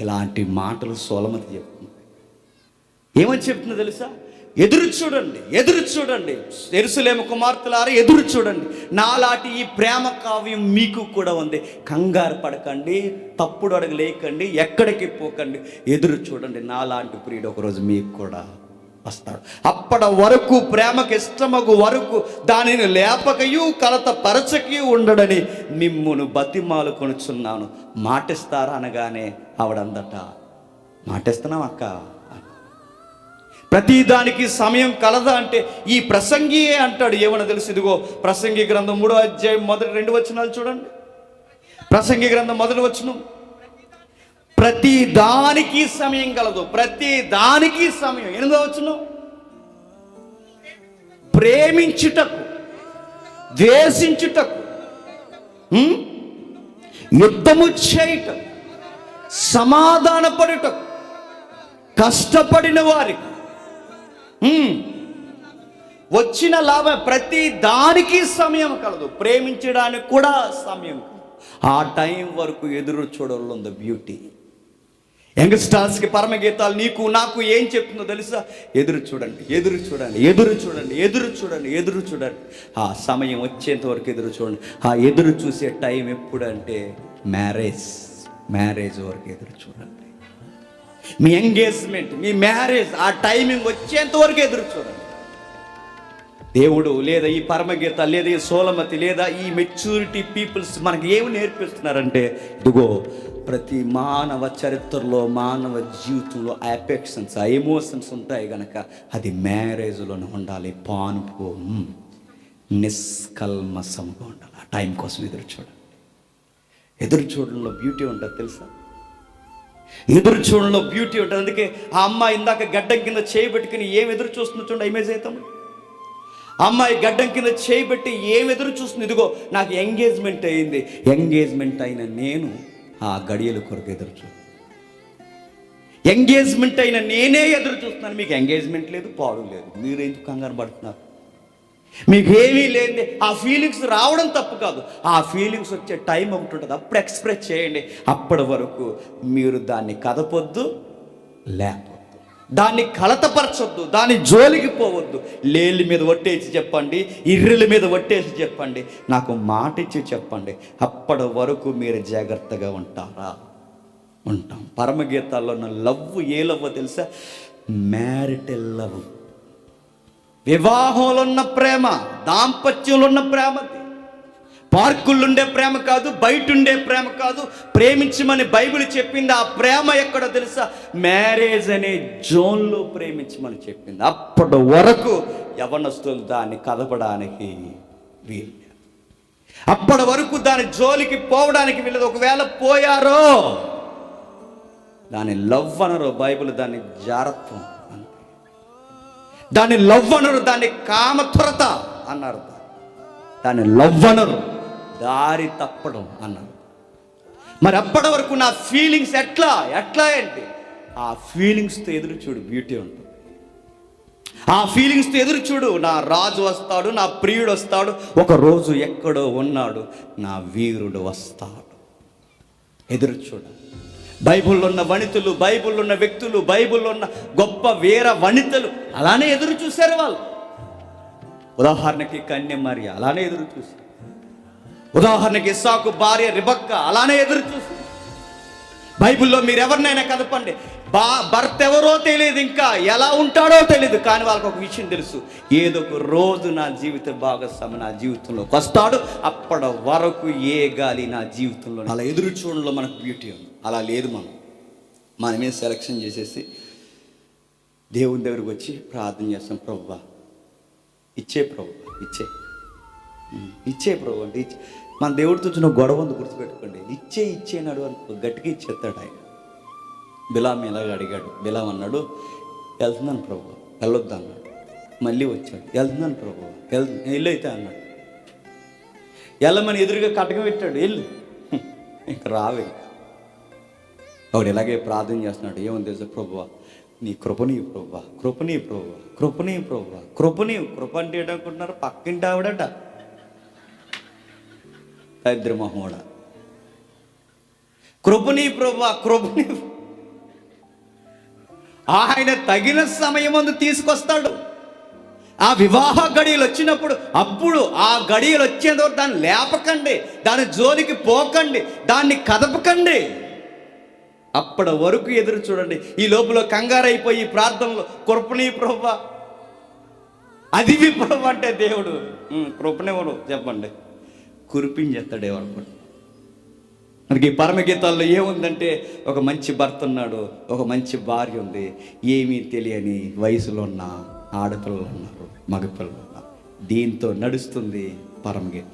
ఇలాంటి మాటలు సొలొమోను చెప్తుంది. ఏమని చెప్తుందో తెలుసా? ఎదురు చూడండి, ఎదురు చూడండి, యెరూషలేము కుమార్తెలారా ఎదురు చూడండి, నాలాంటి ఈ ప్రేమ కావ్యం మీకు కూడా ఉంది. కంగారు పడకండి, తప్పుడు అడుగు లేకండి, ఎక్కడికి పోకండి, ఎదురు చూడండి, నాలాంటి ప్రియుడు ఒకరోజు మీకు కూడా వస్తాడు. అప్పటి వరకు ప్రేమకు ఇష్టమగు వరకు దానిని లేపకయు కలత పరచకయు ఉండడని మిమ్మును బతిమాలు కొనుచున్నాను, మాటిస్తారా అనగానే ఆవిడందట, మాటిస్తున్నాం అక్క, ప్రతిదానికి సమయం కలదా అంటే ఈ ప్రసంగియే అంటాడు. ఏమన్నా తెలుసు? ఇదిగో ప్రసంగి గ్రంథం 3వ అధ్యాయం మొదటి 2 వచనాలు చూడండి. ప్రసంగి గ్రంథం 1వ వచనం, ప్రతి దానికి సమయం కలదు, ప్రతి దానికి సమయం. 8వ వచనం, ప్రేమించుటకు, ద్వేషించుటకు, యుద్ధము చేయుటకు, సమాధానపడుటకు, కష్టపడిన వారికి వచ్చిన లాభం, ప్రతి దానికి సమయం కలదు, ప్రేమించడానికి కూడా సమయం. ఆ టైం వరకు ఎదురు చూడడంలో ఉంది బ్యూటీ. యంగ్స్టర్స్కి పరమగీతాలు నీకు నాకు ఏం చెప్తుందో తెలుసా? ఎదురు చూడండి, ఎదురు చూడండి, ఎదురు చూడండి, ఎదురు చూడండి, ఎదురు చూడండి. ఆ సమయం వచ్చేంత వరకు ఎదురు చూడండి. ఆ ఎదురు చూసే టైం ఎప్పుడంటే మ్యారేజ్ వరకు ఎదురు చూడండి. మీ ఎంగేజ్మెంట్, మీ మ్యారేజ్, ఆ టైమింగ్ వచ్చేంత వరకు ఎదురు చూడండి. దేవుడు లేదా ఈ పరమగీత లేదా ఈ సొలొమోను లేదా ఈ మెచ్యూరిటీ పీపుల్స్ మనకి ఏమి నేర్పిస్తున్నారంటే, ఇదిగో ప్రతి మానవ చరిత్రలో, మానవ జీవితంలో ఆ ఎఫెక్షన్స్, ఆ ఎమోషన్స్ ఉంటాయి కనుక అది మ్యారేజ్లోనే ఉండాలి. పానుపు నిష్కల్మసంగా ఉండాలి. ఆ టైం కోసం ఎదురు చూడండి. ఎదురు చూడడంలో బ్యూటీ ఉంటుంది తెలుసా? ఎదురు చూడడంలో బ్యూటీ ఉంటుంది. అందుకే ఆ అమ్మాయి ఇందాక గడ్డం కింద చేయబెట్టుకుని ఏం ఎదురు చూస్తుందో చూడండి. ఇమేజ్ అవుతాం, అమ్మాయి గడ్డం కింద చేయబెట్టి ఏం ఎదురు చూస్తుంది? ఇదిగో నాకు ఎంగేజ్మెంట్ అయింది, ఎంగేజ్మెంట్ అయిన నేను ఆ గడియల కొరకు ఎదురు చూ, ఎంగేజ్మెంట్ అయిన నేనే ఎదురు చూస్తున్నాను. మీకు ఎంగేజ్మెంట్ లేదు, పాడు లేదు, మీరు ఎందుకు కంగారు పడుతున్నారు? మీకు ఏమీ లేదే. ఆ ఫీలింగ్స్ రావడం తప్పు కాదు, ఆ ఫీలింగ్స్ వచ్చే టైం ఒకటి ఉంటుంది, అప్పుడు ఎక్స్ప్రెస్ చేయండి. అప్పటి వరకు మీరు దాన్ని కదపొద్దు, లేపొద్దు, దాన్ని కలతపరచొద్దు, దాని జోలికి పోవద్దు. లేళ్ళ మీద ఒట్టేసి చెప్పండి, ఇర్రెల మీద ఒట్టేసి చెప్పండి, నాకు మాట ఇచ్చి చెప్పండి. అప్పటి వరకు మీరు జాగ్రత్తగా ఉంటారా? ఉంటాం. పరమగీతాల్లో ఉన్న లవ్ ఏ లవ్ తెలుసా? Marital love. వివాహంలో ఉన్న ప్రేమ, దాంపత్యంలో ఉన్న ప్రేమ, పార్కుల్లో ఉండే ప్రేమ కాదు, బయట ఉండే ప్రేమ కాదు. ప్రేమించమని బైబిల్ చెప్పింది. ఆ ప్రేమ ఎక్కడో తెలుసా? మ్యారేజ్ అనే జోన్లో ప్రేమించమని చెప్పింది. అప్పటి వరకు యవనస్తులు దాన్ని కదపడానికి వీలు, అప్పటి వరకు దాని జోలికి పోవడానికి వీళ్ళది. ఒకవేళ పోయారో దాన్ని లవ్ అనరు, బైబిల్ దాన్ని జారత్వం, దాన్ని లవ్ అనరు, దాన్ని కామత్వరత అన్నారు, దాన్ని లవ్ అనరు, దారి తప్పడం అన్నారు. మరి అప్పటి వరకు నా ఫీలింగ్స్ ఎట్లా ఏంటి? ఆ ఫీలింగ్స్తో ఎదురు చూడు, బ్యూటీ ఉంటుంది. ఆ ఫీలింగ్స్తో ఎదురు చూడు. నా రాజు వస్తాడు, నా ప్రియుడు వస్తాడు, ఒక రోజు ఎక్కడో ఉన్నాడు, నా వీరుడు వస్తాడు. ఎదురు చూడు. బైబిల్లో ఉన్న వనితలు, బైబిల్లో ఉన్న వ్యక్తులు, బైబిల్లో ఉన్న గొప్ప వీర వనితలు అలానే ఎదురు చూశారు వాళ్ళు. ఉదాహరణకి కన్య మరియ అలానే ఎదురు చూశారు. ఉదాహరణకి ఇస్సాకు భార్య రిబక్క అలానే ఎదురు చూశారు. బైబిల్లో మీరు ఎవరినైనా కదపండి, భర్త ఎవరో తెలియదు, ఇంకా ఎలా ఉంటాడో తెలియదు, కానీ వాళ్ళకి ఒక విషయం తెలుసు, ఏదో ఒక రోజు నా జీవిత భాగస్వామి నా జీవితంలోకి వస్తాడు, అప్పటి వరకు ఏ గాలి నా జీవితంలో. అలా ఎదురు చూడడంలో మనకు బ్యూటీ ఉంది. అలా లేదు, మనమే సెలక్షన్ చేసేసి దేవుని దగ్గరికి వచ్చి ప్రార్థన చేస్తాం, ప్రభువా ఇచ్చే, ప్రభువా ఇచ్చే ప్రభు అంటే ఇచ్చే. మన దేవుడితో చిన్న గొడవ ఉంది, గుర్తుపెట్టుకోండి. ఇచ్చేనాడు అని గట్టిగా ఇచ్చేస్తాడు ఆయన. బిలాం ఎలాగ అడిగాడు. బిలాం అన్నాడు, వెళ్తున్నాను ప్రభు, వెళ్ళొద్దు అన్నాడు. మళ్ళీ వచ్చాడు, వెళ్తున్నాను ప్రభు, వెళ్ళు అయితే అన్నాడు. వెళ్ళమని ఎదురుగా కటకం పెట్టాడు, వెళ్ళు, ఇంక రావే. వాడు ఇలాగే ప్రార్థన చేస్తున్నాడు. ఏమని తెలుసా? ప్రభువా నీ కృపని ప్రభువా, కృపని ప్రభువా, కృపని ప్రభువా, కృపని. కృప అంటే ఏంటనుకుంటున్నారు? పక్కింటి ఆవిడట, దరిద్రమహోడ. కృపని ప్రభువా, కృపని. ఆయన తగిన సమయమందు తీసుకొస్తాడు. ఆ వివాహ గడియలు వచ్చినప్పుడు అప్పుడు ఆ గడియలు వచ్చేంత వరకు దాన్ని లేపకండి, దాని జోలికి పోకండి, దాన్ని కదపకండి. అప్పటి వరకు ఎదురు చూడండి. ఈ లోపల కంగారైపోయి ప్రార్థనలో కృపణీ ప్రభువా, అది ప్రభు అంటే దేవుడు కృపణివ్వడు చెప్పండి, కురిపించేస్తాడు అనుకోండి. మనకి ఈ పరమగీతాల్లో ఏముందంటే ఒక మంచి భర్త ఉన్నాడు, ఒక మంచి భార్య ఉంది, ఏమీ తెలియని వయసులో ఉన్న ఆడపిల్లలు ఉన్నారు, మగపిల్లలు ఉన్నారు. దీంతో నడుస్తుంది పరమగీత.